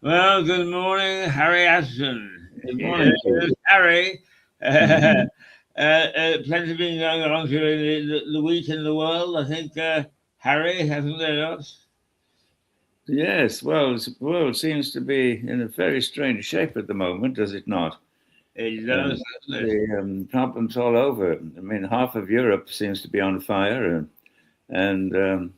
Well, good morning, Harry Ashton. Good morning to Here's you. Harry. Mhm. Plenty been going on during the week in the world. I think Harry hasn't there not? Yes, well, the world seems to be in a very strange shape at the moment, does it not? It does, Um, doesn't it? the problems all over. I mean, half of Europe seems to be on fire, and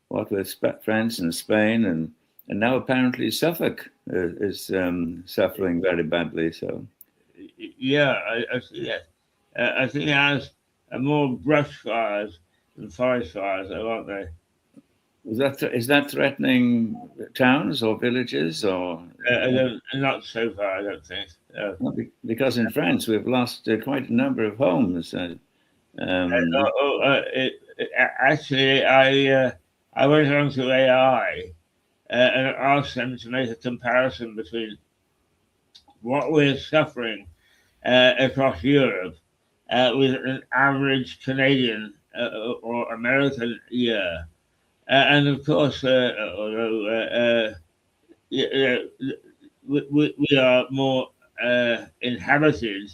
what with France and Spain, and now apparently Suffolk is suffering very badly. So, Yeah, I see that. I think it has more brush fires than forest fires, aren't they? is that threatening towns or villages or? I don't, not so far, I don't think. Well, because in France we've lost quite a number of homes. Um, Actually, I went on to AI and asked them to make a comparison between what we're suffering across Europe with an average Canadian or American year. And of course, although yeah, we are more inhabited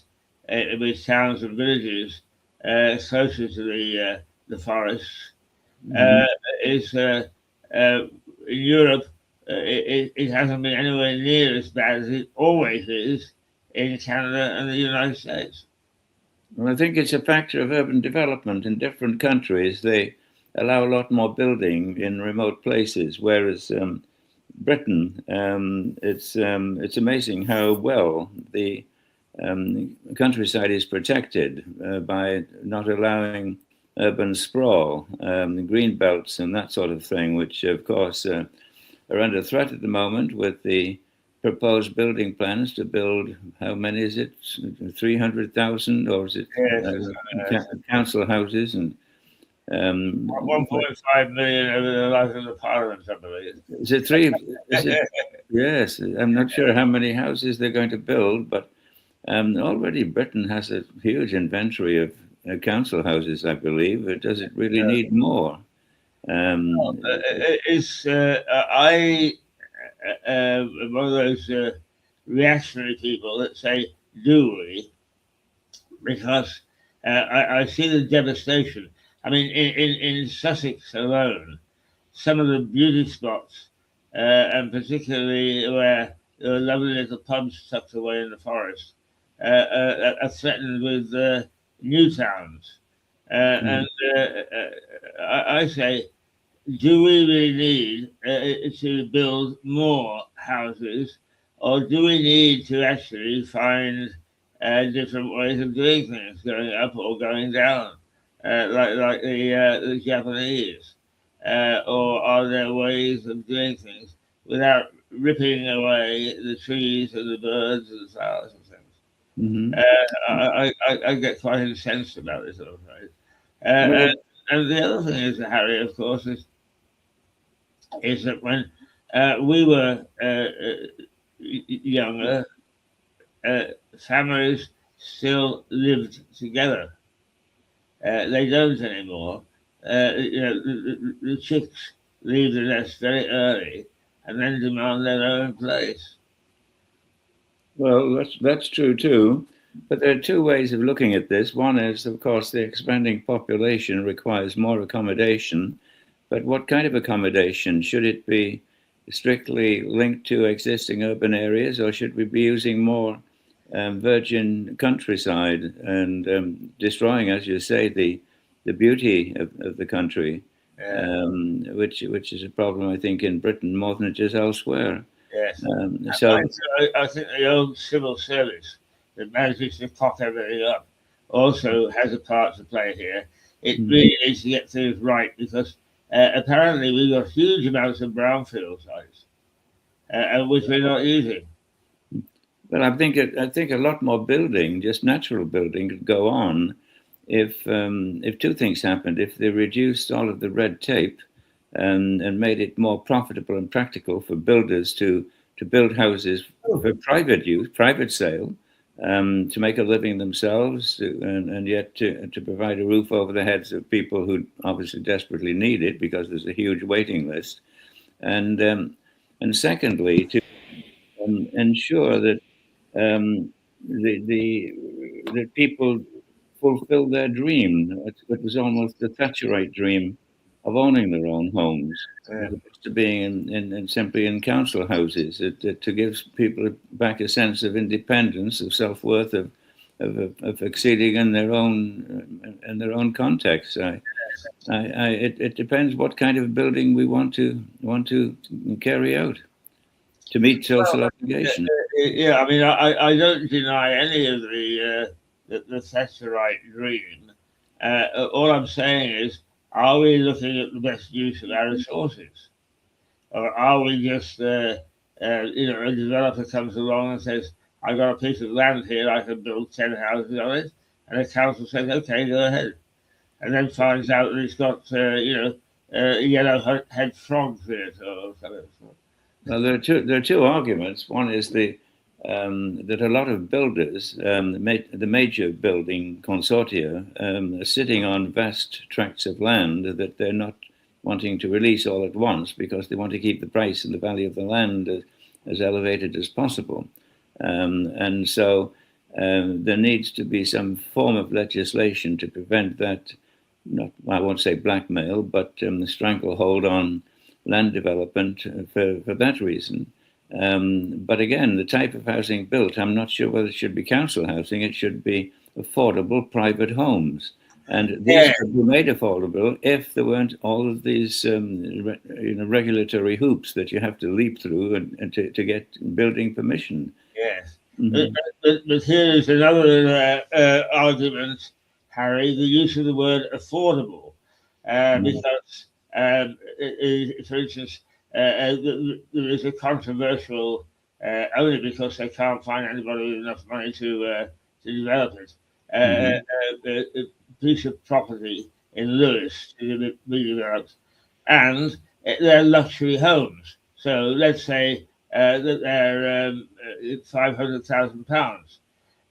with towns and villages closer to the forests, uh, mhm. is uh, in Europe, it hasn't been anywhere near as bad as it always is in Canada and the United States. Well, I think it's a factor of urban development in different countries. They allow a lot more building in remote places, whereas Britain, it's amazing how well the countryside is protected by not allowing urban sprawl, green belts, and that sort of thing, which of course are under threat at the moment with the proposed building plans to build, how many is it? 300,000, or is it Yes, council houses? And but 1.5 million over the life of the Parliament, I believe. is it three? Is it? Yes, I'm not sure how many houses they're going to build, but already Britain has a huge inventory of council houses, I believe. Does it really need more? Um, It's I one of those reactionary people that say, "Do we?" Because I see the devastation. I mean, in Sussex alone, some of the beauty spots, and particularly where there are lovely little pubs tucked away in the forest, are threatened with new towns. And I say, do we really need to build more houses, or do we need to actually find different ways of doing things, going up or going down, like the Japanese? Or are there ways of doing things without ripping away the trees and the birds and the flowers and things? mhm. I get quite incensed about this, I'm afraid. Well, And the other thing is, Harry, of course, is that when we were younger, uh, families still lived together. They don't anymore. The chicks leave the nest very early and then demand their own place. well, that's true too. But there are two ways of looking at this. One is, of course, the expanding population requires more accommodation. But what kind of accommodation? Should it be strictly linked to existing urban areas, or should we be using more virgin countryside and destroying, as you say, the beauty of the country, Yeah, which is a problem I think in Britain more than it is elsewhere. yes. So I think the old civil service that manages to cock everything up also has a part to play here. It mm, really needs to get things right because apparently we've got huge amounts of brownfield sites, which we're not using. well, I think a lot more building, just natural building, could go on if two things happened. If they reduced all of the red tape and made it more profitable and practical for builders to build houses for private use, private sale, to make a living themselves, and yet to provide a roof over the heads of people who obviously desperately need it because there's a huge waiting list. And and secondly, ensure that that people fulfill their dream. It was almost the Thatcherite dream of owning their own homes, Yeah. as opposed to being in simply in council houses. To give people back a sense of independence, of self-worth, of exceeding in their own context. It depends what kind of building we want to carry out to meet social obligation. Yeah, I mean, I don't deny any of the Thatcherite dream. All I'm saying is, are we looking at the best use of our resources, or are we just, a developer comes along and says, "I've got a piece of land here, I can build 10 houses on it," and the council says, "Okay, go ahead," and then finds out that it's got, yellow-head frogs in it or something. Well, there are two arguments. One is that a lot of builders, the major building consortia, are sitting on vast tracts of land that they're not wanting to release all at once because they want to keep the price and the value of the land as elevated as possible. And so there needs to be some form of legislation to prevent that, I won't say blackmail, but stranglehold on land development for that reason. But again, the type of housing built, I'm not sure whether it should be council housing. It should be affordable private homes. And these could be made affordable if there weren't all of these regulatory hoops that you have to leap through and to get building permission. Yes. Mm-hmm. But here is another argument, Harry, the use of the word affordable. Because, for instance, there is a controversial, only because they can't find anybody with enough money to develop it, a piece of property in Lewes to be developed, and they're luxury homes. So let's say that they're £500,000.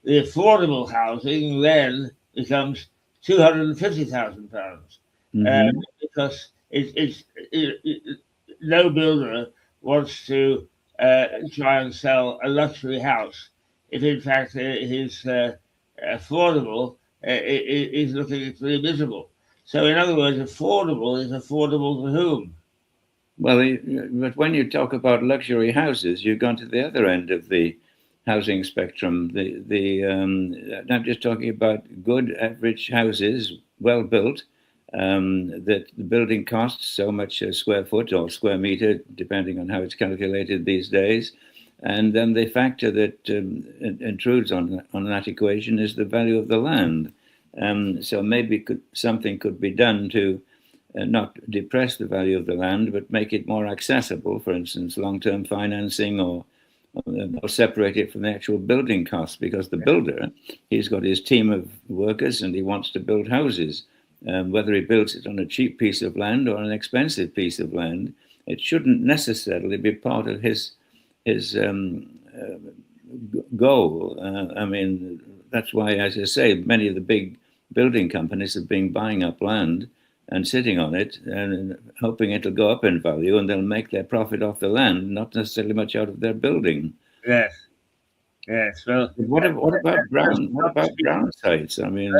The affordable housing then becomes £250,000 because it's no builder wants to try and sell a luxury house if in fact his affordable is looking pretty miserable. So in other words, affordable is affordable to whom? Well, but when you talk about luxury houses, you've gone to the other end of the housing spectrum. I'm just talking about good average houses, well built, that the building costs so much a square foot or square meter, depending on how it's calculated these days. And then the factor that intrudes on that equation is the value of the land. So maybe something could be done to not depress the value of the land, but make it more accessible. For instance, long-term financing, or separate it from the actual building costs, because the builder, he's got his team of workers and he wants to build houses. Whether he builds it on a cheap piece of land or an expensive piece of land, it shouldn't necessarily be part of his goal. I mean, that's why, as I say, many of the big building companies have been buying up land and sitting on it and hoping it'll go up in value, and they'll make their profit off the land, not necessarily much out of their building. Yes. Well, what about brown sites? I mean,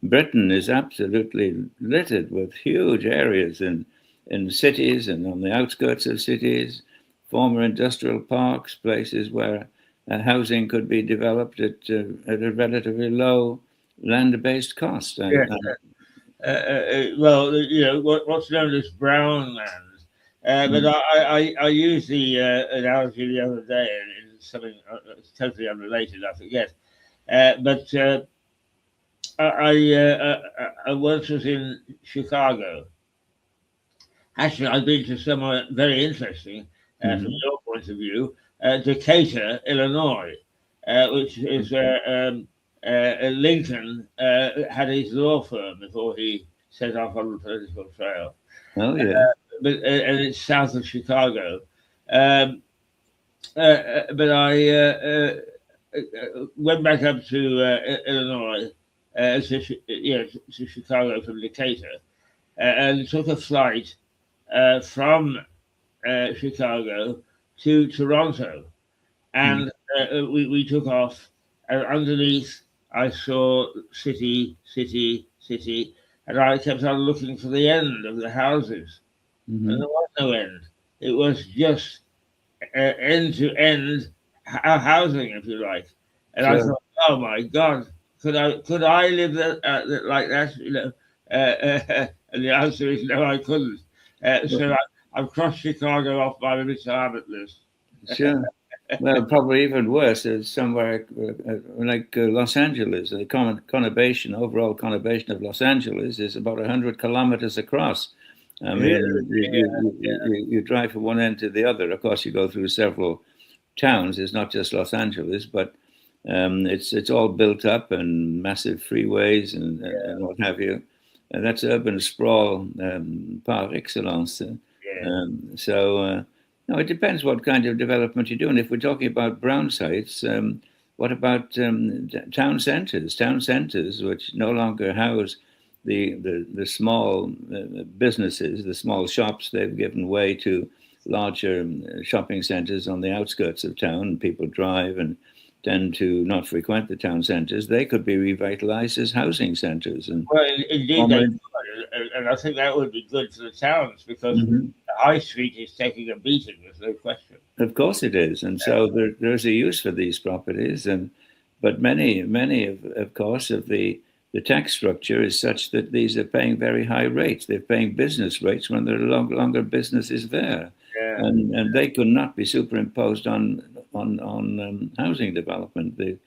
Britain is absolutely littered with huge areas in cities and on the outskirts of cities, former industrial parks, places where housing could be developed at a relatively low land-based cost. Well, what's known as brown land. But I used the analogy the other day, and it's something totally unrelated, I forget. But I once was in Chicago. Actually, I've been to somewhere very interesting from your point of view, Decatur, Illinois, which is where Lincoln had his law firm before he set off on the political trail. Oh, yeah. And it's south of Chicago. But I went back up to Illinois, to Chicago from Decatur, and took a flight from Chicago to Toronto. and we took off. And underneath, I saw city, city, city, and I kept on looking for the end of the houses, and there was no end. It was just end to end housing, if you like. And I Sure. thought, oh my God, could I live like that? And the answer is no, I couldn't. So I've crossed Chicago off my retirement list. Sure. Well, probably even worse is somewhere like Los Angeles. The overall conurbation of Los Angeles is about 100 kilometers across. I mean, you drive from one end to the other. Of course, you go through several towns. It's not just Los Angeles, but it's all built up and massive freeways and what have you. And that's urban sprawl par excellence. So. No, it depends what kind of development you're doing. If we're talking about brown sites, what about town centres? Town centres, which no longer house the small businesses, the small shops, they've given way to larger shopping centres on the outskirts of town. People drive and tend to not frequent the town centres. They could be revitalised as housing centres. Well, indeed, they could, and I think that would be good for the towns because the high street is taking a beating. There's no question. Of course, it is, and so there's a use for these properties, but many of course, of the tax structure is such that these are paying very high rates. They're paying business rates when there are longer businesses there, and they could not be superimposed on housing development. They've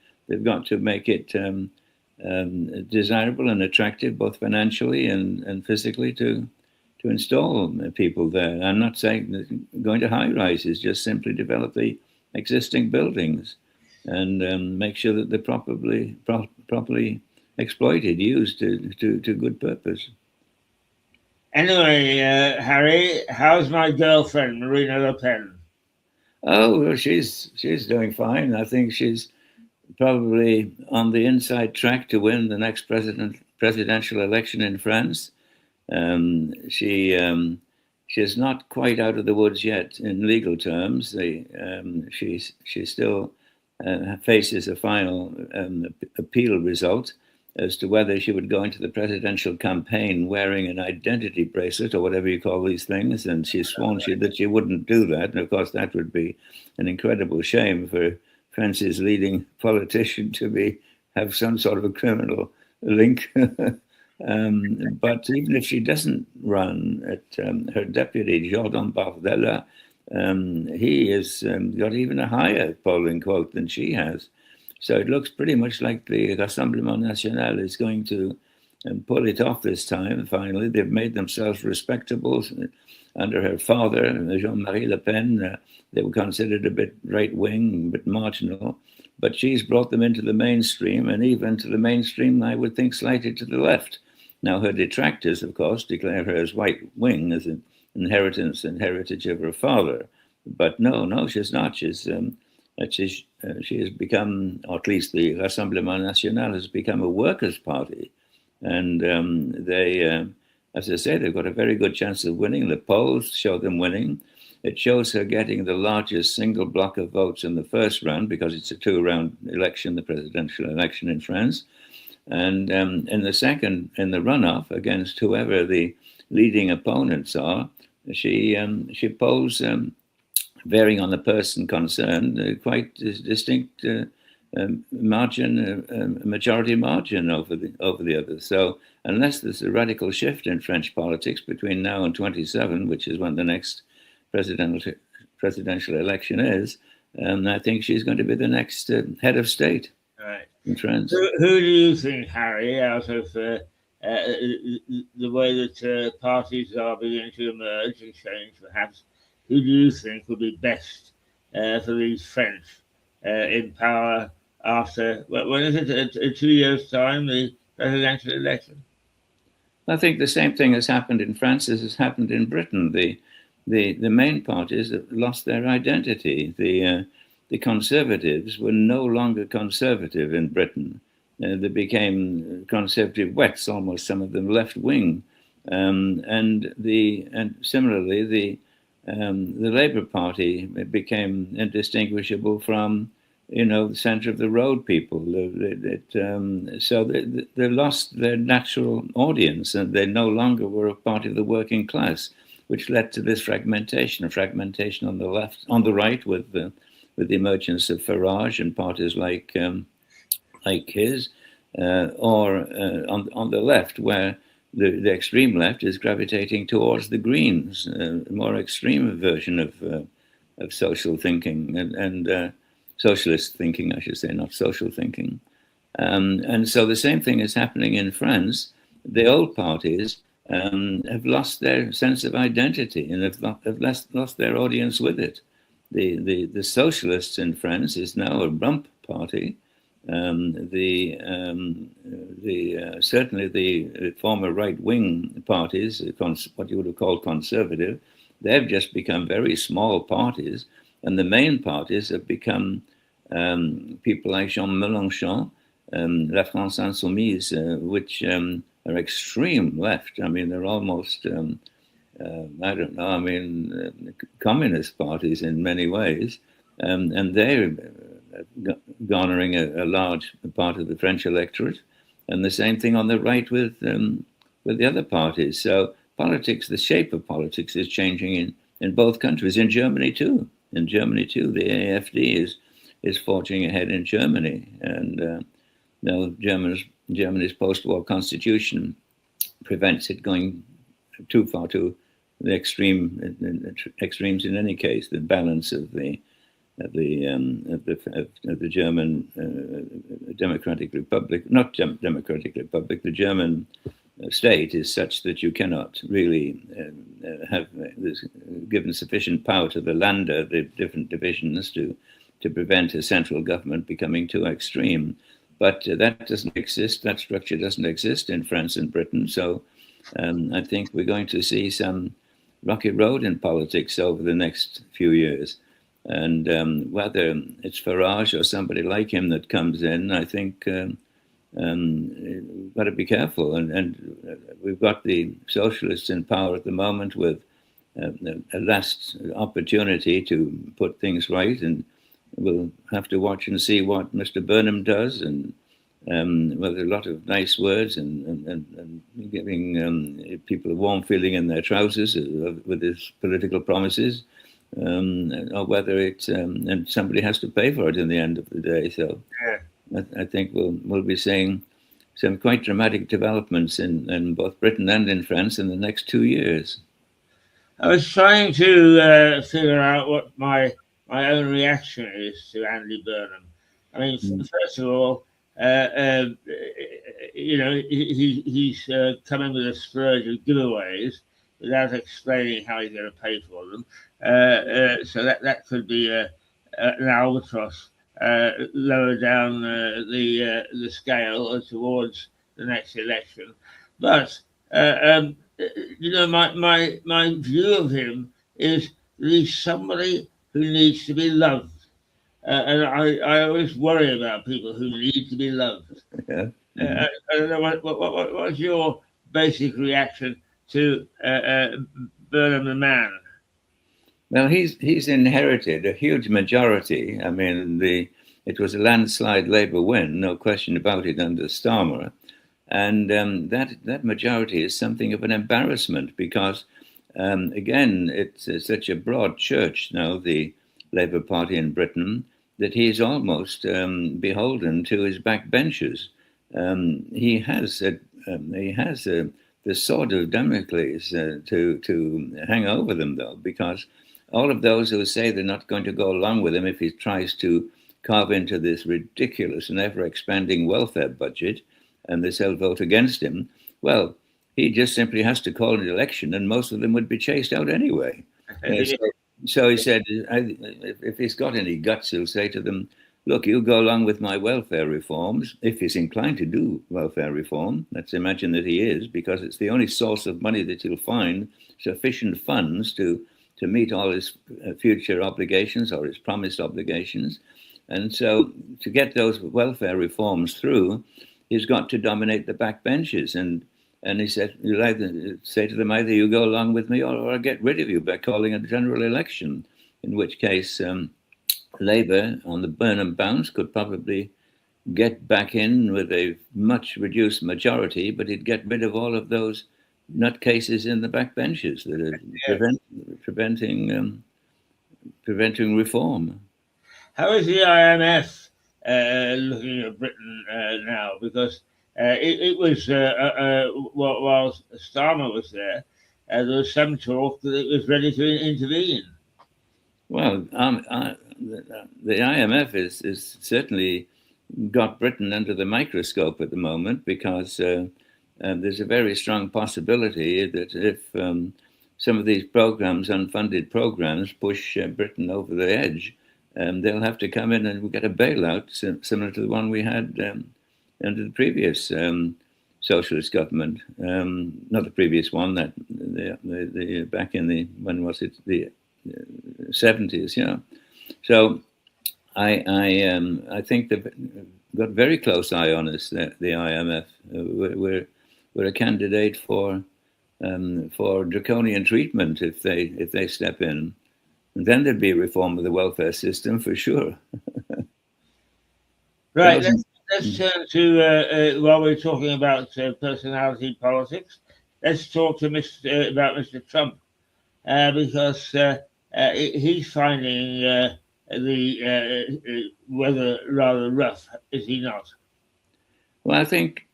got to make it desirable and attractive, both financially and physically, to install people there. I'm not saying that going to high rises, just simply develop the existing buildings and make sure that they're properly exploited, used to good purpose. Anyway, Harry, how's my girlfriend, Marine Le Pen? Oh, well, she's doing fine. I think she's probably on the inside track to win the next presidential election in France. She's not quite out of the woods yet in legal terms. She still faces a final appeal result as to whether she would go into the presidential campaign wearing an identity bracelet or whatever you call these things. And she's sworn that she wouldn't do that. And of course, that would be an incredible shame for France's leading politician to have some sort of a criminal link. But even if she doesn't run, her deputy, Jordan Bardella, he has got even a higher polling quote than she has. So it looks pretty much like the Rassemblement National is going to pull it off this time, finally. They've made themselves respectable. Under her father, Jean-Marie Le Pen, they were considered a bit right-wing, a bit marginal. But she's brought them into the mainstream, and even to the mainstream, I would think, slightly to the left. Now, her detractors, of course, declare her as right-wing, as an inheritance and heritage of her father. But no, she's not. She has become, or at least the Rassemblement National has become a workers' party. And they, as I say, they've got a very good chance of winning. The polls show them winning. It shows her getting the largest single block of votes in the first round because it's a two-round election, the presidential election in France. And in the second, in the runoff against whoever the leading opponents are, she polls, varying on the person concerned, quite distinct margin, majority margin over the others. So unless there's a radical shift in French politics between now and 27, which is when the next presidential election is, I think she's going to be the next head of state in France. Who do you think, Harry, out of the way that parties are beginning to emerge and change, perhaps, who do you think would be best for these French in power after, when is it, in 2 years' time, the presidential election? I think the same thing has happened in France as has happened in Britain. The main parties have lost their identity. The Conservatives were no longer conservative in Britain. They became conservative wets, almost some of them left wing. And similarly, the Labour Party became indistinguishable from, the centre of the road people. So they lost their natural audience, and they no longer were a part of the working class, which led to this fragmentation on the left, on the right, with the emergence of Farage and parties like his, or on the left, where the extreme left is gravitating towards the Greens, a more extreme version of social thinking and socialist thinking, I should say, not social thinking. And so the same thing is happening in France. The old parties have lost their sense of identity and have lost their audience with it. The socialists in France is now a rump party. Certainly the former right-wing parties, what you would have called conservative, they've just become very small parties, and the main parties have become people like Jean Mélenchon, La France Insoumise, which are extreme left. I mean, they're almost, I don't know, I mean, communist parties in many ways, and they're garnering a large part of the French electorate, and the same thing on the right with the other parties. So politics, the shape of politics is changing in both countries. In Germany too, the AfD is forging ahead in Germany, and now Germany's post-war constitution prevents it going too far to the extremes. In any case, the balance of the German Democratic Republic, not Democratic Republic, the German state is such that you cannot really have given sufficient power to the Länder, the different divisions, to prevent a central government becoming too extreme. But that doesn't exist. That structure doesn't exist in France and Britain. So I think we're going to see some rocky road in politics over the next few years. And whether it's Farage or somebody like him that comes in, I think we've got to be careful. And we've got the socialists in power at the moment with a last opportunity to put things right. And we'll have to watch and see what Mr. Burnham does, and with a lot of nice words and giving people a warm feeling in their trousers with his political promises. Or whether it's and somebody has to pay for it in the end of the day. So yeah. I think we'll be seeing some quite dramatic developments in both Britain and in France in the next 2 years. I was trying to figure out what my own reaction is to Andy Burnham. I mean, first of all, he's coming with a splurge of giveaways without explaining how he's going to pay for them. So that could be an albatross lower down the scale towards the next election. But my view of him is that he's somebody who needs to be loved, and I always worry about people who need to be loved. Yeah. I don't know what's your basic reaction to Burnham the man? Well, he's inherited a huge majority. I mean, it was a landslide Labour win, no question about it, under Starmer, and that majority is something of an embarrassment because, again, it's such a broad church now, the Labour Party in Britain, that he's almost beholden to his backbenchers. He has the sword of Damocles to hang over them, though, because all of those who say they're not going to go along with him if he tries to carve into this ridiculous and ever-expanding welfare budget, and they shall vote against him, well, he just simply has to call an election, and most of them would be chased out anyway. So he said, if he's got any guts, he'll say to them, look, you go along with my welfare reforms, if he's inclined to do welfare reform. Let's imagine that he is, because it's the only source of money that he'll find sufficient funds to meet all his future obligations or his promised obligations. And so to get those welfare reforms through, he's got to dominate the backbenches. And And he said, you'll either say to them, either you go along with me or I'll get rid of you by calling a general election, in which case Labour on the Burnham bounce could probably get back in with a much reduced majority, but he'd get rid of all of those nutcases in the backbenches that are preventing reform. How is the IMF looking at Britain now? Because it was, while Starmer was there was some talk that it was ready to intervene. Well, the IMF is certainly got Britain under the microscope at the moment, because there's a very strong possibility that if some of these programs, unfunded programs, push Britain over the edge, they'll have to come in and get a bailout similar to the one we had under the previous socialist government. Not the previous one, that the back in the, when was it, the 70s, yeah. So I think they've got a very close eye on us, the IMF. We're a candidate for draconian treatment if they step in. And then there'd be a reform of the welfare system for sure. Right. Let's turn to, while we're talking about personality politics, let's talk to about Mr. Trump, because he's finding the weather rather rough, is he not? Well, I think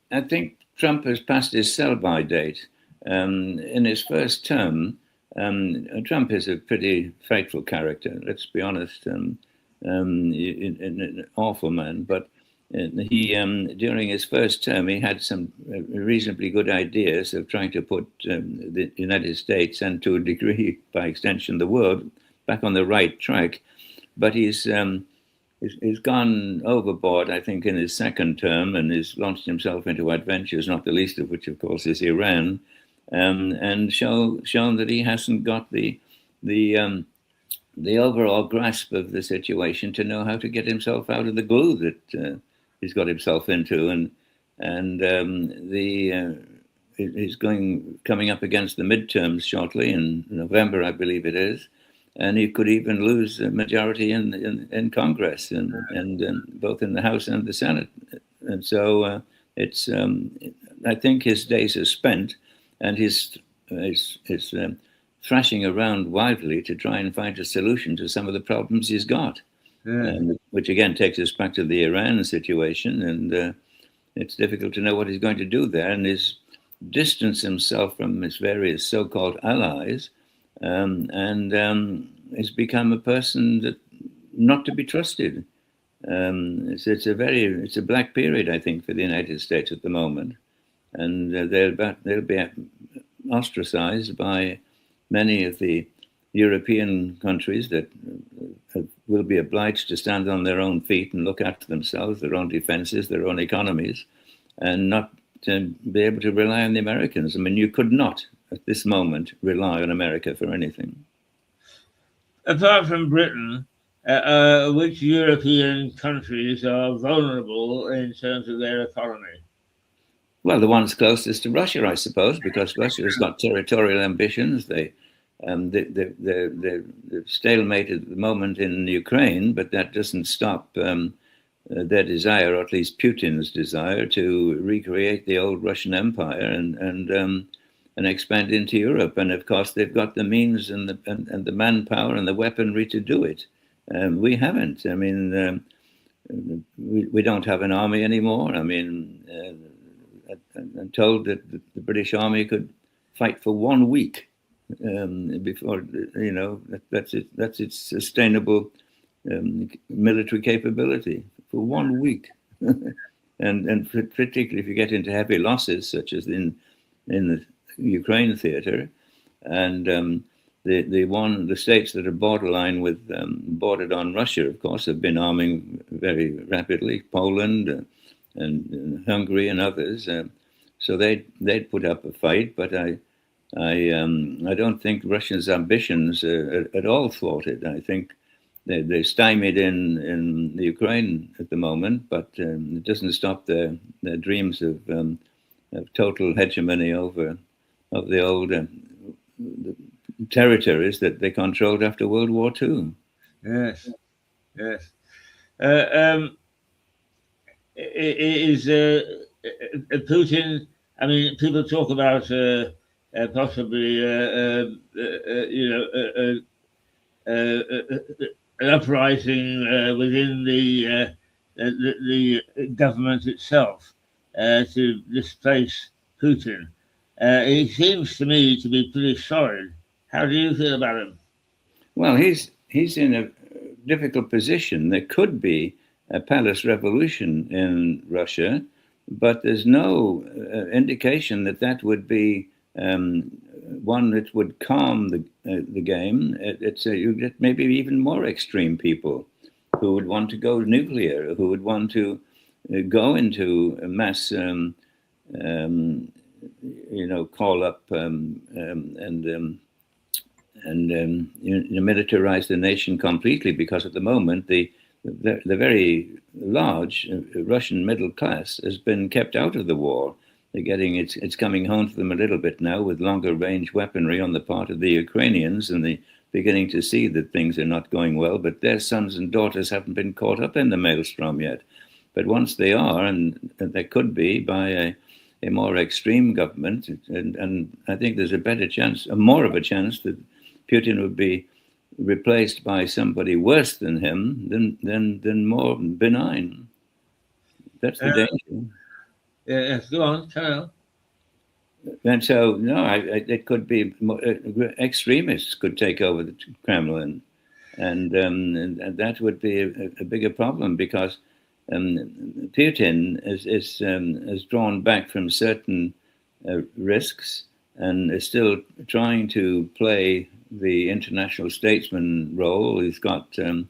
Trump has passed his sell-by date. In his first term, Trump is a pretty faithful character, let's be honest, an awful man. But he, during his first term, he had some reasonably good ideas of trying to put the United States, and to a degree, by extension, the world, back on the right track. But he's gone overboard, I think, in his second term, and has launched himself into adventures, not the least of which, of course, is Iran, and shown that he hasn't got the overall grasp of the situation to know how to get himself out of the glue that he's got himself into, and he's coming up against the midterms shortly in November, I believe it is. And he could even lose a majority in Congress, and both in the House and the Senate. And so it's I think his days are spent, and he's thrashing around wildly to try and find a solution to some of the problems he's got. Yeah. Which again takes us back to the Iran situation, and it's difficult to know what he's going to do there. And he's distanced himself from his various so-called allies. And he's become a person that not to be trusted. It's a black period, I think, for the United States at the moment, and they'll be ostracized by many of the European countries that will be obliged to stand on their own feet and look after themselves, their own defenses, their own economies, and not to be able to rely on the Americans. I mean, you could not, at this moment, rely on America for anything. Apart from Britain, which European countries are vulnerable in terms of their economy? Well, the ones closest to Russia, I suppose, because Russia has got territorial ambitions. They're stalemated at the moment in Ukraine, but that doesn't stop their desire, or at least Putin's desire, to recreate the old Russian Empire and expand into Europe. And of course, they've got the means and the manpower and the weaponry to do it. We haven't. I mean, we don't have an army anymore. I mean, I'm told that the British Army could fight for 1 week before, that's its sustainable military capability, for 1 week. and particularly if you get into heavy losses, such as in the Ukraine theater, and the states that are bordered on Russia, of course, have been arming very rapidly. Poland and Hungary and others. So they'd put up a fight, but I don't think Russia's ambitions are at all thwarted. I think they're stymied in the Ukraine at the moment, but it doesn't stop their dreams of total hegemony over of the old the territories that they controlled after World War II. Yes, yes. Um, is Putin? I mean, people talk about possibly, you know, an uprising within the government itself to displace Putin. He seems to me to be pretty solid. How do you feel about him? Well, he's in a difficult position. There could be a palace revolution in Russia, but there's no indication that that would be one that would calm the game. You get maybe even more extreme people who would want to go nuclear, who would want to go into a mass, call up militarize the nation completely, because at the moment the very large Russian middle class has been kept out of the war. They're getting it's coming home to them a little bit now with longer range weaponry on the part of the Ukrainians, and they're beginning to see that things are not going well. But their sons and daughters haven't been caught up in the maelstrom yet. But once they are, and there could be by a more extreme government, and I think there's a better chance, more of a chance that Putin would be replaced by somebody worse than him, than more benign. That's the danger. Yes, go on, carry on. And so, no, it could be extremists could take over the Kremlin, and that would be a bigger problem, because Putin is drawn back from certain risks and is still trying to play the international statesman role. He's got, he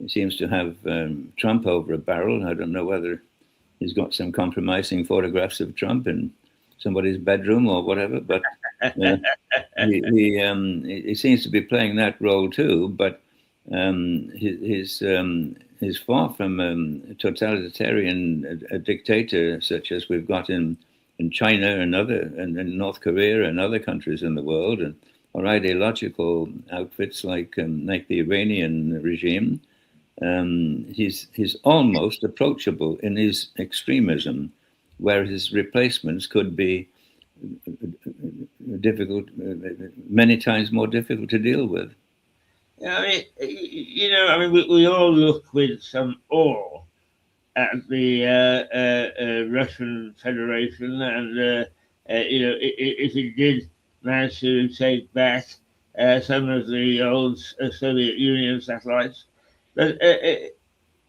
seems to have Trump over a barrel. I don't know whether he's got some compromising photographs of Trump in somebody's bedroom or whatever, but he seems to be playing that role too. But he's far from a totalitarian dictator such as we've got in China and in North Korea and other countries in the world, or ideological outfits like the Iranian regime. He's almost approachable in his extremism, where his replacements could be difficult, many times more difficult to deal with. I mean, we all look with some awe at the Russian Federation, and if it did manage to take back some of the old Soviet Union satellites, but is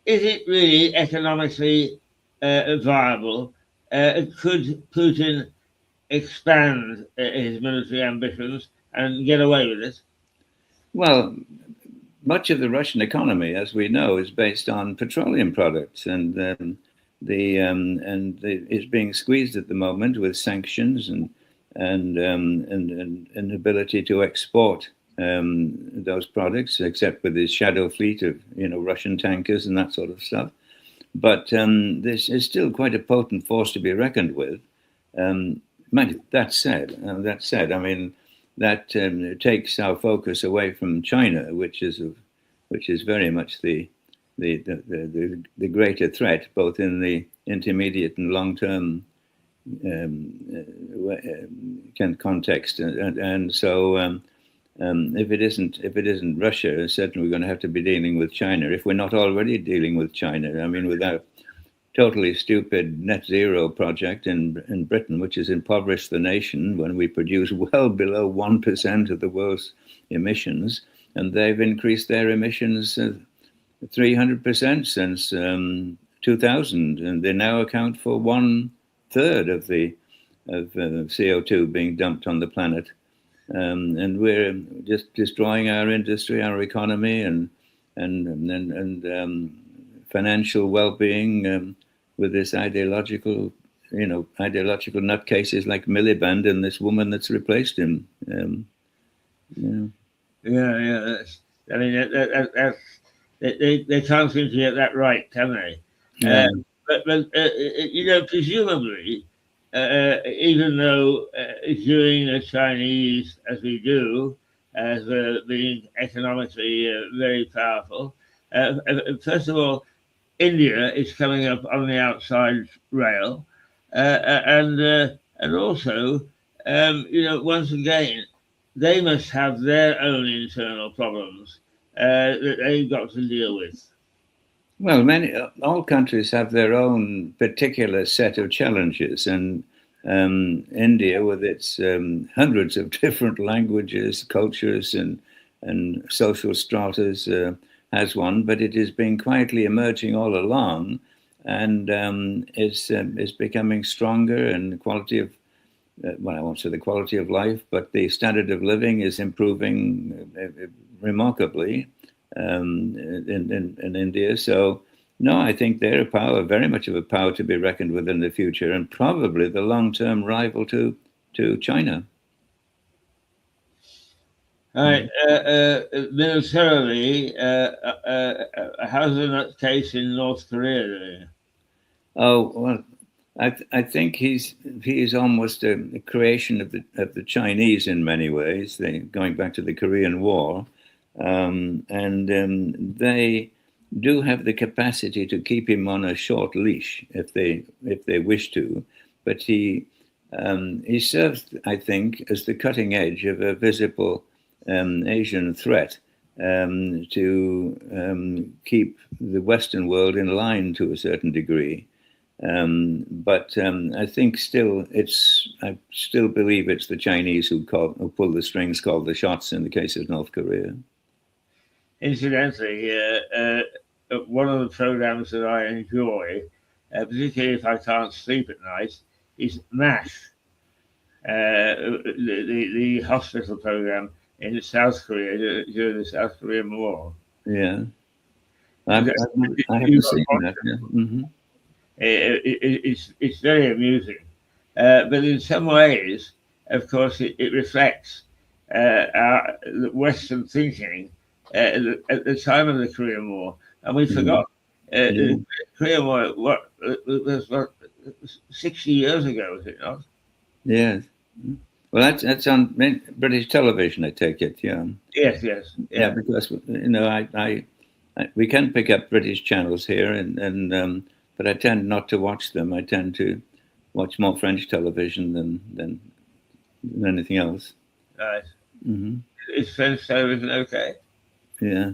it really economically viable? Could Putin expand his military ambitions and get away with it? Well, much of the Russian economy, as we know, is based on petroleum products, and is being squeezed at the moment with sanctions and inability to export those products, except with his shadow fleet of Russian tankers and that sort of stuff. But this is still quite a potent force to be reckoned with. That said, I mean, that takes our focus away from China, which is very much the greater threat, both in the intermediate and long term context. And so, if it isn't Russia, certainly we're going to have to be dealing with China, if we're not already dealing with China. I mean, with our totally stupid net zero project in Britain, which has impoverished the nation when we produce well below 1% of the world's emissions, and they've increased their emissions 300% since 2000, and they now account for 1/3 of CO2 being dumped on the planet. And we're just destroying our industry, our economy, and financial well-being with this ideological nutcases like Miliband and this woman that's replaced him. Yeah. I mean, they can't seem to get that right, can they? Yeah. But presumably, even though viewing the Chinese as we do, as being economically very powerful, first of all, India is coming up on the outside rail, and also, once again, they must have their own internal problems that they've got to deal with. Well, all countries have their own particular set of challenges, and India, with its hundreds of different languages, cultures, and social stratas, has one, but it has been quietly emerging all along, and is becoming stronger. And the quality of, well, I won't say the quality of life, but the standard of living is improving remarkably in India. So, no, I think they're a power, very much of a power to be reckoned with in the future, and probably the long-term rival to China. All right, militarily, how's the case in North Korea doing? Oh well, I think he is almost a creation of the Chinese in many ways. Going back to the Korean War, and they do have the capacity to keep him on a short leash if they wish to, but he serves, I think, as the cutting edge of a visible Asian threat to keep the Western world in line to a certain degree. But I think I still believe it's the Chinese who pull the strings, call the shots in the case of North Korea. Incidentally, one of the programs that I enjoy, particularly if I can't sleep at night, is MASH, the hospital program in South Korea during the South Korean War. Yeah, I haven't seen that. Yeah. Mm-hmm. It's very amusing, but in some ways, of course, it reflects our Western thinking at the time of the Korean War, and we forgot the Korean War. What was 60 years ago, was it not? Yes. Well, that's on British television, I take it. Yeah. Yes. Yeah, because we can pick up British channels here, and but I tend not to watch them. I tend to watch more French television than anything else. Right. Mm-hmm. Is French television okay? Yeah,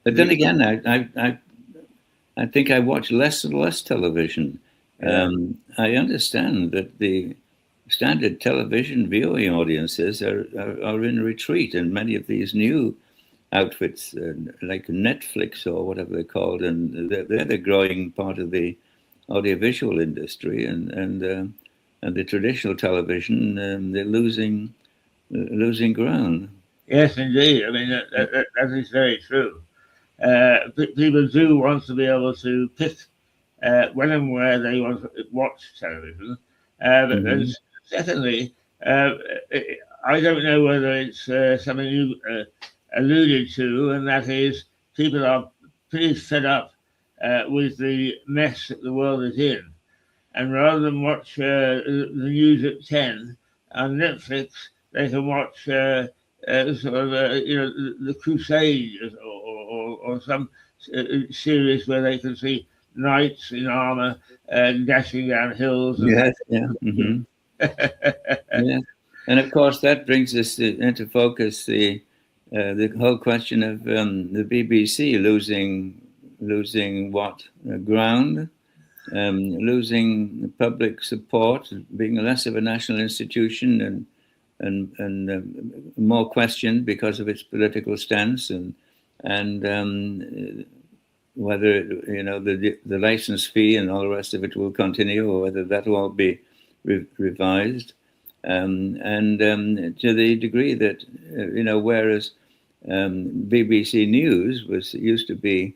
but then again, I think I watch less and less television. Yeah. I understand that the standard television viewing audiences are in retreat, and many of these new outfits like Netflix or whatever they're called, and they're the growing part of the audiovisual industry, and the traditional television, they're losing ground. Yes, indeed. I mean, that is very true. People do want to be able to pick when and where they want to watch television. But secondly, I don't know whether it's something you alluded to, and that is people are pretty fed up with the mess that the world is in. And rather than watch the news at 10 on Netflix, they can watch sort of, the Crusades or some series where they can see knights in armor dashing down hills. Yes, yeah. Mm-hmm. Yeah. And of course, that brings us into focus the whole question of the BBC losing what ground, losing public support, being less of a national institution, and more questioned because of its political stance, and whether the license fee and all the rest of it will continue, or whether that will all be revised, and to the degree that whereas BBC News used to be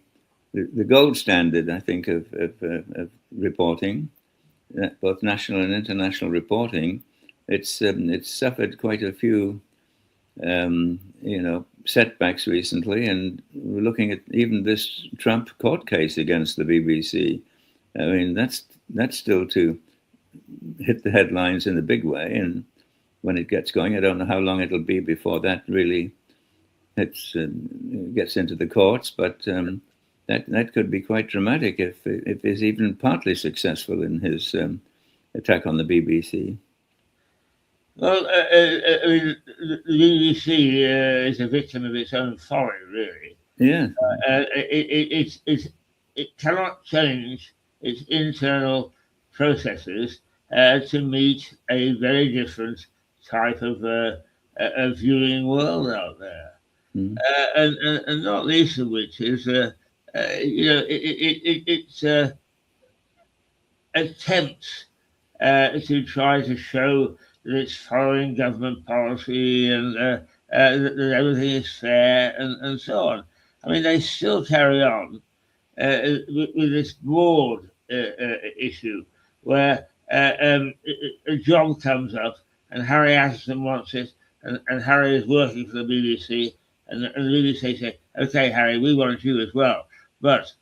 the gold standard, I think, of reporting, both national and international reporting, it's suffered quite a few setbacks recently, and we're looking at even this Trump court case against the BBC. I mean, that's still to hit the headlines in a big way. And when it gets going, I don't know how long it'll be before that really gets into the courts, but that could be quite dramatic if he's even partly successful in his attack on the BBC. Well, I mean, the BBC is a victim of its own folly, really. Yeah. It cannot change its internal processes to meet a very different type of viewing world out there. Mm. And not least of which is, its attempts to try to show that it's following government policy and that everything is fair and so on. I mean, they still carry on with this broad issue where a job comes up and Harry Ashton wants it, and Harry is working for the BBC, and the BBC say, "Okay, Harry, we want you as well, but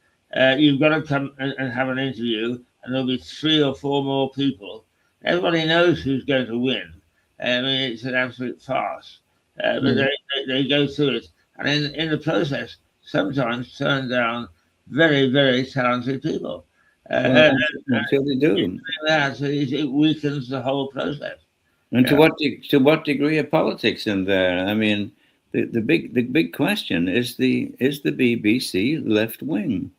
you've got to come and have an interview, and there'll be 3 or 4 more people." Everybody knows who's going to win. I mean, it's an absolute farce. But they go through it, and in the process, sometimes turn down very, very talented people. Well, until they do. It weakens the whole process. And to what degree are politics in there? I mean, the big question is the BBC left wing?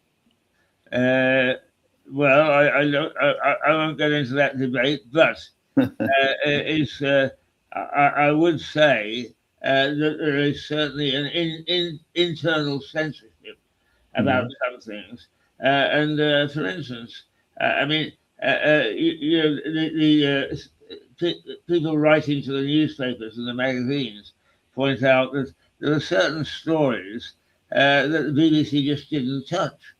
Well, I won't get into that debate, but I would say that there is certainly an internal censorship about some things. And for instance, I mean, people writing to the newspapers and the magazines point out that there are certain stories that the BBC just didn't touch.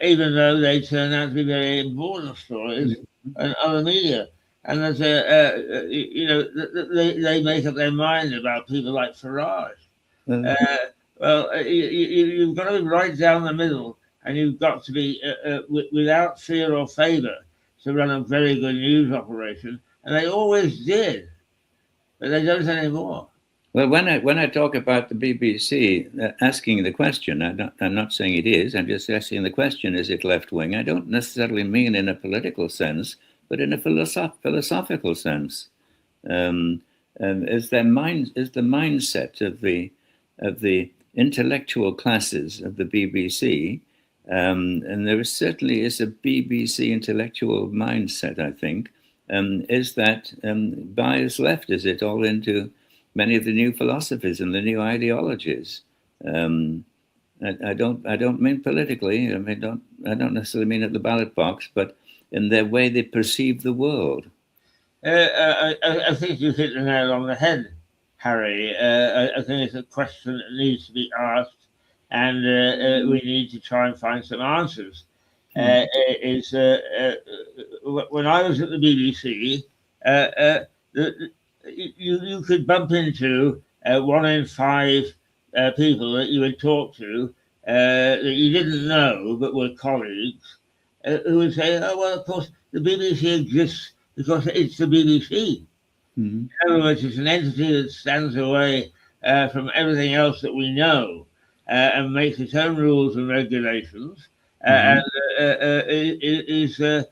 Even though they turn out to be very important stories and other media. And there's they make up their mind about people like Farage. Well, you've got to be right down the middle, and you've got to be without fear or favor to run a very good news operation. And they always did, but they don't anymore. Well, when I talk about the BBC asking the question, I'm not saying it is. I'm just asking the question: is it left wing? I don't necessarily mean in a political sense, but in a philosophical sense. Is the mindset of the intellectual classes of the BBC, and there certainly is a BBC intellectual mindset. I think is that bias left? Is it all into many of the new philosophies and the new ideologies? I don't mean politically. I don't necessarily mean at the ballot box, but in their way they perceive the world. I think you hit the nail on the head, Harry. I think it's a question that needs to be asked, and we need to try and find some answers. When I was at the BBC, you could bump into 1 in 5 people that you would talk to that you didn't know but were colleagues who would say, "Oh, well, of course, the BBC exists because it's the BBC." In other words, it's an entity that stands away from everything else that we know and makes its own rules and regulations. And as an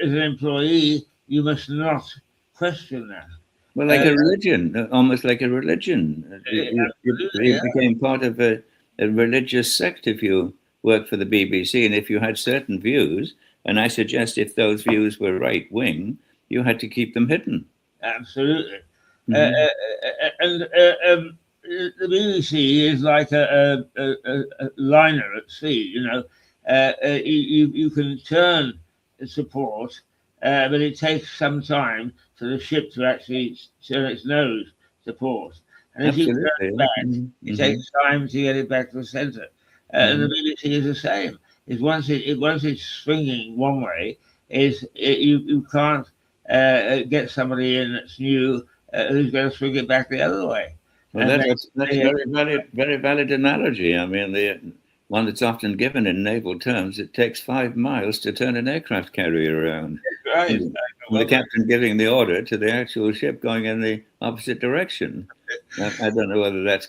employee, you must not question that. Well, like a religion, almost like a religion. You became part of a religious sect if you worked for the BBC, and if you had certain views, and I suggest if those views were right wing, you had to keep them hidden. Absolutely. And the BBC is like a liner at sea. You can turn support, but it takes some time for the ship to actually turn its nose to port. And if you turn it back, it takes time to get it back to the centre. And the BBC is the same. Once it's swinging one way, you can't get somebody in that's new who's going to swing it back the other way. Well, that's very valid analogy. I mean, the one that's often given in naval terms, it takes 5 miles to turn an aircraft carrier around. right. The captain giving the order to the actual ship going in the opposite direction. I don't know whether that's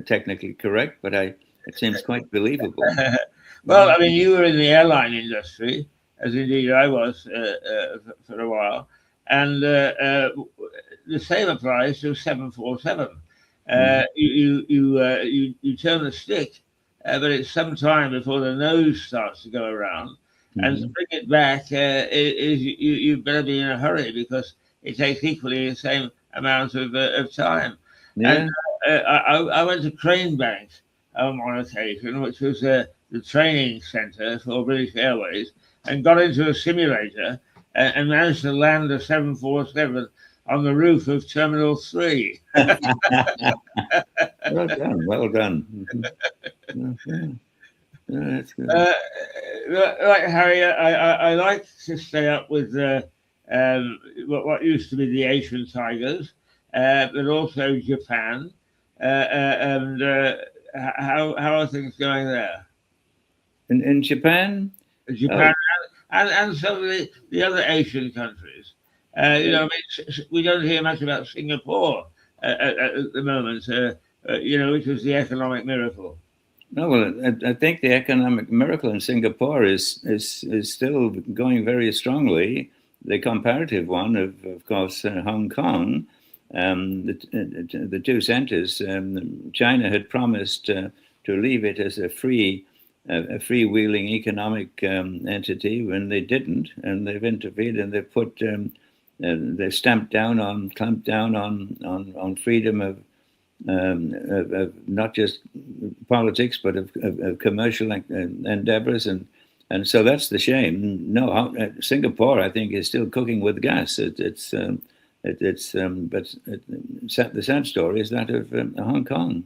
technically correct, but it seems quite believable. Well, I mean, you were in the airline industry, as indeed I was for a while, and the same applies to 747. You turn the stick, but it's some time before the nose starts to go around, and to bring it back you better be in a hurry because it takes equally the same amount of time. Yeah. And I went to Crane Bank on occasion, which was the training centre for British Airways, and got into a simulator and managed to land a 747 on the roof of Terminal 3. Well done, well done. That's good. Like Harry, I like to stay up with what used to be the Asian tigers, but also Japan. And how are things going there? In Japan? Japan and some of the other Asian countries. You know, I mean, we don't hear much about Singapore at the moment, you know, which was the economic miracle. No, well, I think the economic miracle in Singapore is still going very strongly. The comparative one, of course, Hong Kong, the two centres. China had promised to leave it as a freewheeling economic entity when they didn't, and they've intervened and they've put they clamped down on freedom of not just politics, but of commercial endeavors, and so that's the shame. No, Singapore, I think, is still cooking with gas. But the sad story is that of Hong Kong.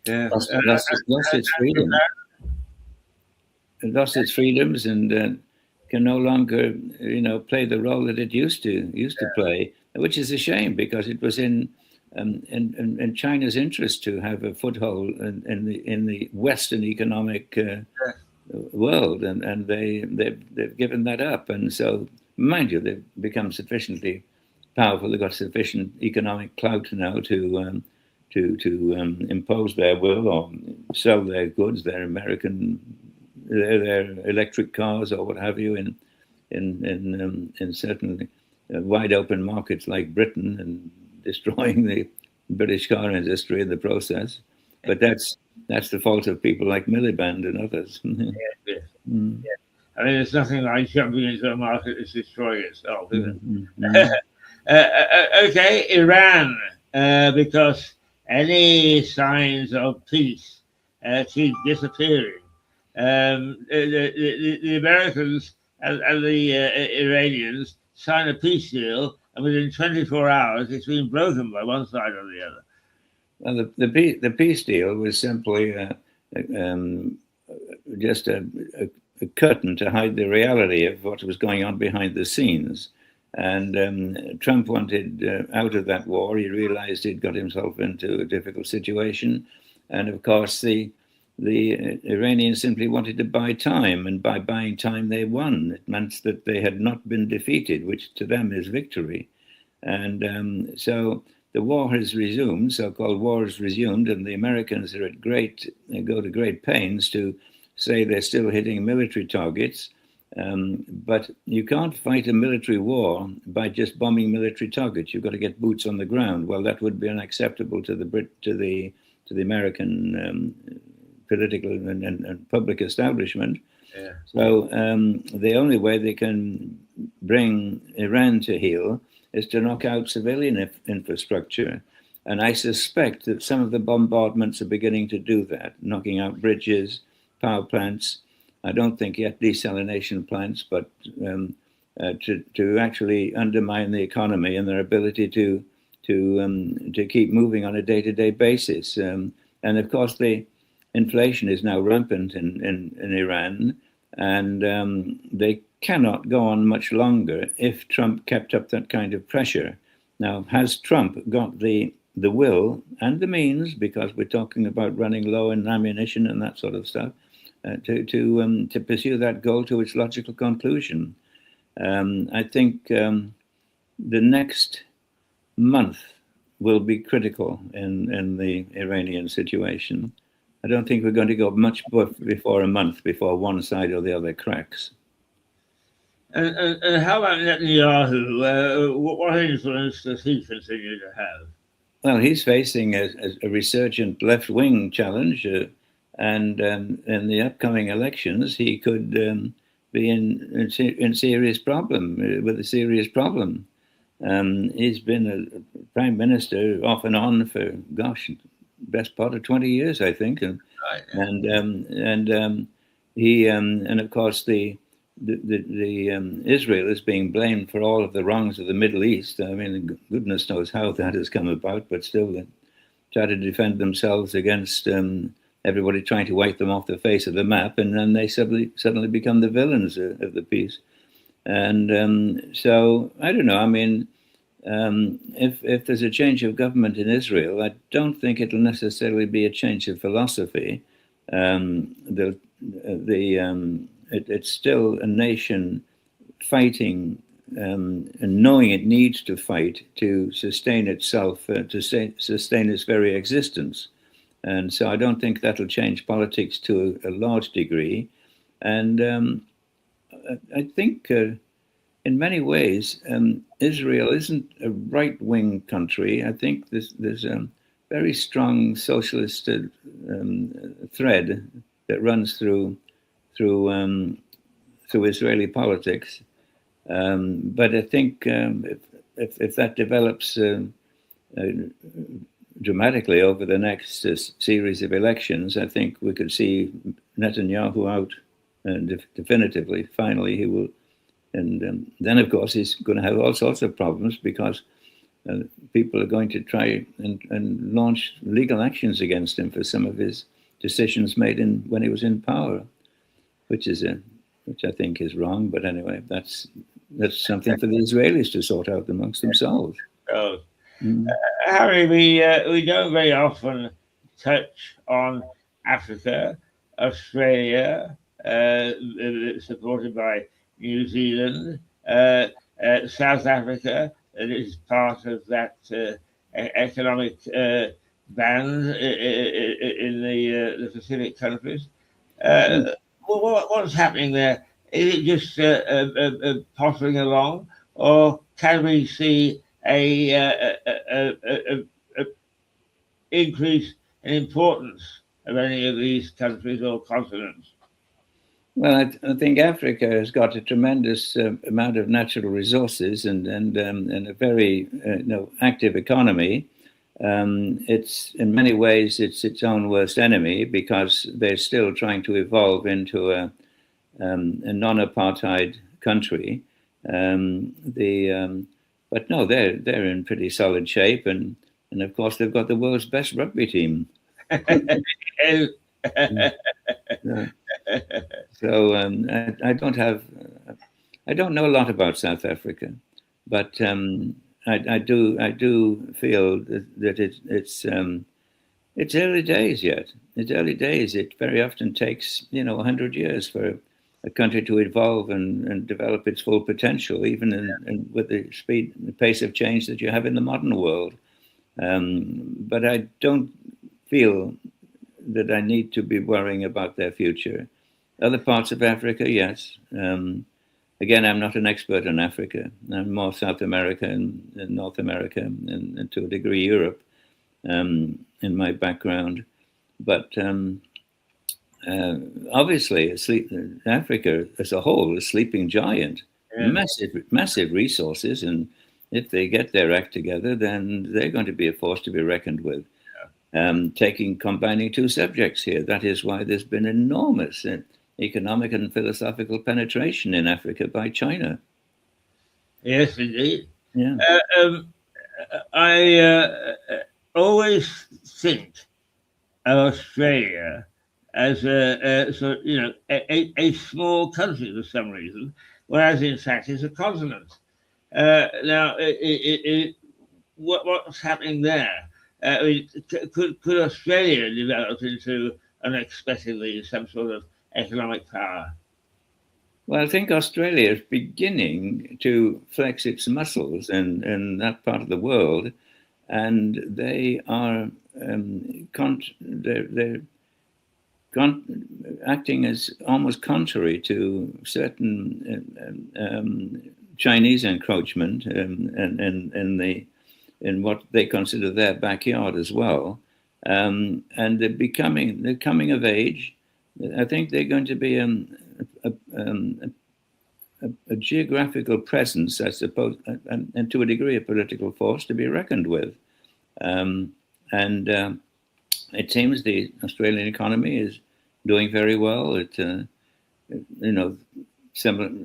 Yeah, lost its freedom. It lost its freedoms and can no longer, play the role that it used to play, which is a shame because it was in China's interest to have a foothold in the Western economic world, and they've given that up. And so, mind you, they've become sufficiently powerful. They've got sufficient economic clout now to impose their will or sell their goods, their electric cars or what have you in certain wide open markets like Britain, and destroying the British car industry in the process. But that's the fault of people like Miliband and others. Yes. I mean, there's nothing like jumping into a market that's destroying itself, is it? Okay, Iran, because any signs of peace keep disappearing. The Americans and the Iranians sign a peace deal, and within 24 hours, it's been broken by one side or the other. Well, the peace deal was simply just a curtain to hide the reality of what was going on behind the scenes. And Trump wanted out of that war. He realized he'd got himself into a difficult situation. And of course, the Iranians simply wanted to buy time, and by buying time, they won. It meant that they had not been defeated, which to them is victory. And so the war has resumed, so-called war has resumed, and the Americans are go to great pains to say they're still hitting military targets. But you can't fight a military war by just bombing military targets. You've got to get boots on the ground. Well, that would be unacceptable to the American political and public establishment. Yeah. So the only way they can bring Iran to heel is to knock out civilian infrastructure. And I suspect that some of the bombardments are beginning to do that, knocking out bridges, power plants. I don't think yet desalination plants, but to actually undermine the economy and their ability to keep moving on a day-to-day basis. And of course, the inflation is now rampant in Iran, and they cannot go on much longer if Trump kept up that kind of pressure. Now, has Trump got the will and the means, because we're talking about running low in ammunition and that sort of stuff, to pursue that goal to its logical conclusion? I think the next month will be critical in the Iranian situation. I don't think we're going to go much before a month before one side or the other cracks. And how about Netanyahu? What influence does he continue to have? Well, he's facing a resurgent left-wing challenge, and in the upcoming elections, he could be in serious problem with a serious problem. He's been a prime minister off and on for, gosh, best part of 20 years, I think, and Right, yeah. and of course the Israel is being blamed for all of the wrongs of the Middle East. I mean, goodness knows how that has come about, but still they try to defend themselves against everybody trying to wipe them off the face of the map, and then they suddenly become the villains of the piece. And so I don't know. I mean, if there's a change of government in Israel, I don't think it'll necessarily be a change of philosophy. It's still a nation fighting and knowing it needs to fight to sustain itself, to sustain its very existence. And so I don't think that'll change politics to a large degree. And I think in many ways, Israel isn't a right-wing country. I think there's a very strong socialist thread that runs through Israeli politics. But I think if that develops dramatically over the next series of elections, I think we could see Netanyahu out definitively. Finally, he will. And then, of course, he's going to have all sorts of problems because people are going to try and launch legal actions against him for some of his decisions made when he was in power, which I think is wrong. But anyway, that's something for the Israelis to sort out amongst themselves. Oh. Harry, we don't very often touch on Africa, Australia, supported by New Zealand, South Africa, that is part of that economic band in the Pacific countries. What's happening there? Is it just pottering along, or can we see a increase in importance of any of these countries or continents? Well, I think Africa has got a tremendous amount of natural resources and a very active economy. It's in many ways its own worst enemy because they're still trying to evolve into a non-apartheid country. But no, they're in pretty solid shape, and of course they've got the world's best rugby team. So I don't know a lot about South Africa, but I do feel that it's early days yet. It's early days. It very often takes 100 years for a country to evolve and develop its full potential, even with the pace of change that you have in the modern world. But I don't feel that I need to be worrying about their future. Other parts of Africa, yes. Again, I'm not an expert on Africa. I'm more South America and North America and to a degree Europe in my background. But obviously, Africa as a whole is a sleeping giant. Yeah. Massive resources. And if they get their act together, then they're going to be a force to be reckoned with. Combining two subjects here. That is why there's been enormous economic and philosophical penetration in Africa by China. Yes, indeed. Yeah. I always think of Australia as a small country for some reason, whereas in fact it's a continent. Now, what's happening there? Could Australia develop into unexpectedly some sort of economic power? Well, I think Australia is beginning to flex its muscles in that part of the world, and they are they're acting as almost contrary to certain Chinese encroachment in what they consider their backyard as well, and they're coming of age. I think they're going to be a geographical presence, I suppose, and to a degree a political force to be reckoned with. And it seems the Australian economy is doing very well. Similar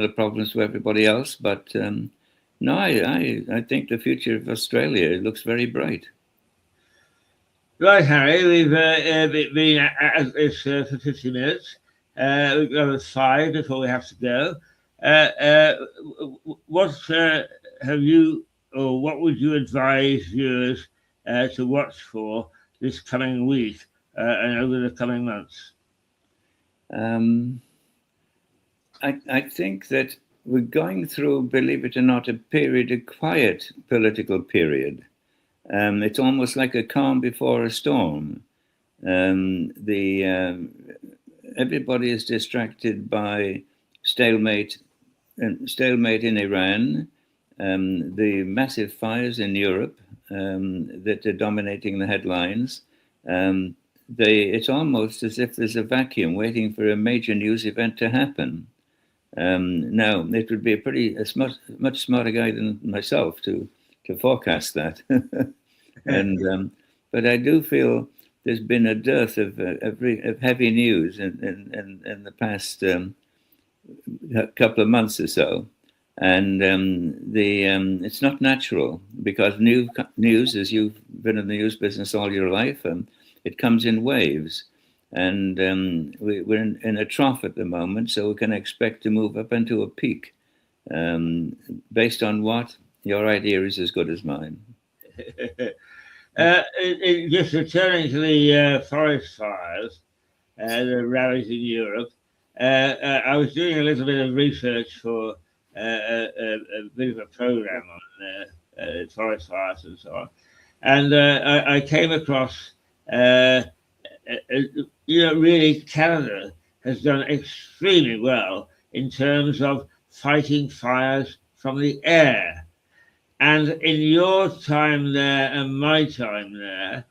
problems to everybody else, but no, I think the future of Australia looks very bright. Right, Harry, we've been at this for 50 minutes. We've got 5 before we have to go. What have you, or what would you advise viewers to watch for this coming week and over the coming months? I think that we're going through, believe it or not, a quiet political period. It's almost like a calm before a storm. Everybody is distracted by stalemate in Iran, the massive fires in Europe that are dominating the headlines. It's almost as if there's a vacuum waiting for a major news event to happen. Now, it would be a much smarter guy than myself to forecast that. But I do feel there's been a dearth of heavy news in the past couple of months or so. And it's not natural, because news, as you've been in the news business all your life, it comes in waves. And we're in a trough at the moment, so we can expect to move up into a peak. Based on what? Your idea is as good as mine. Just returning to the forest fires, the rallies in Europe, I was doing a little bit of research for a bit of a program on forest fires and so on, and I came across, really Canada has done extremely well in terms of fighting fires from the air. And in your time there and my time there,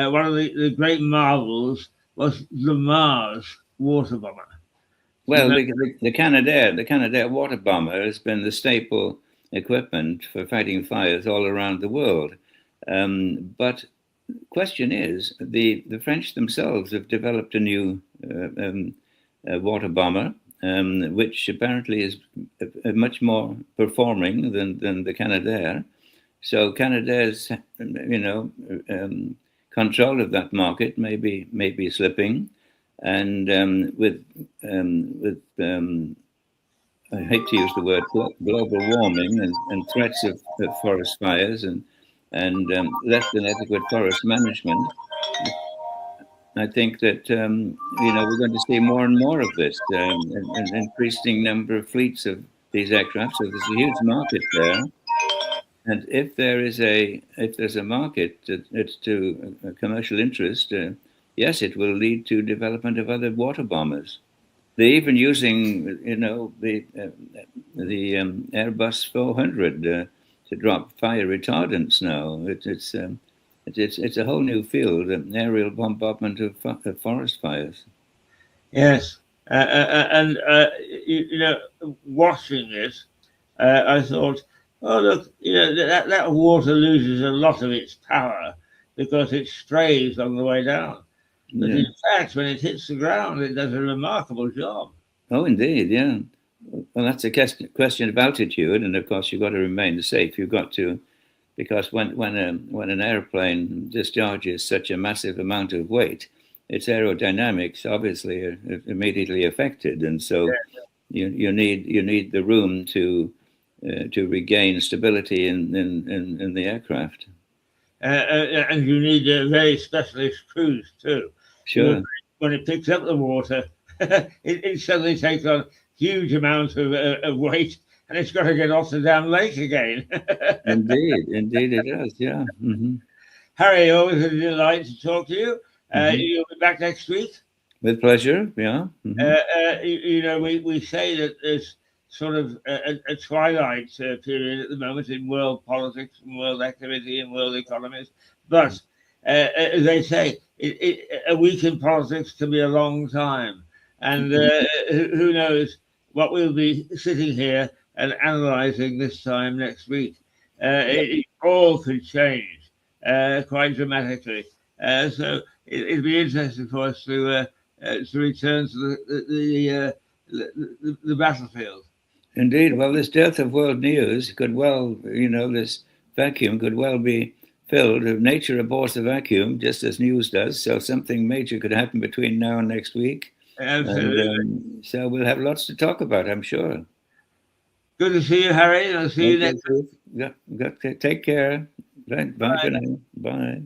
one of the great marvels was the Mars water bomber. Well, the Canadair water bomber has been the staple equipment for fighting fires all around the world. But the question is, the French themselves have developed a new water bomber, which apparently is much more performing than the Canadair. So Canadair's, control of that market may be slipping, and with I hate to use the word global warming and threats of forest fires and less than adequate forest management, I think that we're going to see more and more of this, an increasing number of fleets of these aircraft. So there's a huge market there, and if there's a market that's to a commercial interest, yes, it will lead to development of other water bombers. They're even using the Airbus 400 to drop fire retardants now. It's a whole new field, aerial bombardment of forest fires. Yes, and watching this, I thought, oh look, that water loses a lot of its power because it strays on the way down. But in fact, when it hits the ground, it does a remarkable job. Oh, indeed, yeah. Well, that's a question of altitude, and of course, you've got to remain safe. You've got to. Because when an airplane discharges such a massive amount of weight, its aerodynamics obviously are immediately affected, and so you need the room to regain stability in the aircraft. And you need very specialist crews too. Sure. When it picks up the water, it suddenly takes on huge amounts of weight, and it's got to get off the damn lake again. Indeed, indeed it does. Yeah. Hmm. Harry, always a delight to talk to you. Hmm. You'll be back next week. With pleasure. Yeah. Hmm. We say that there's sort of a twilight period at the moment in world politics and world activity and world economies. But as they say, a week in politics can be a long time. And who knows what we'll be sitting here and analysing this time next week. It all could change quite dramatically. So it'd be interesting for us to return to the battlefield. Indeed. Well, this dearth of world news could well, this vacuum could well be filled if nature abhors the vacuum, just as news does. So something major could happen between now and next week. And Absolutely. so we'll have lots to talk about, I'm sure. Good to see you, Harry. I'll see you next. Take care. Right. Bye for now. Bye.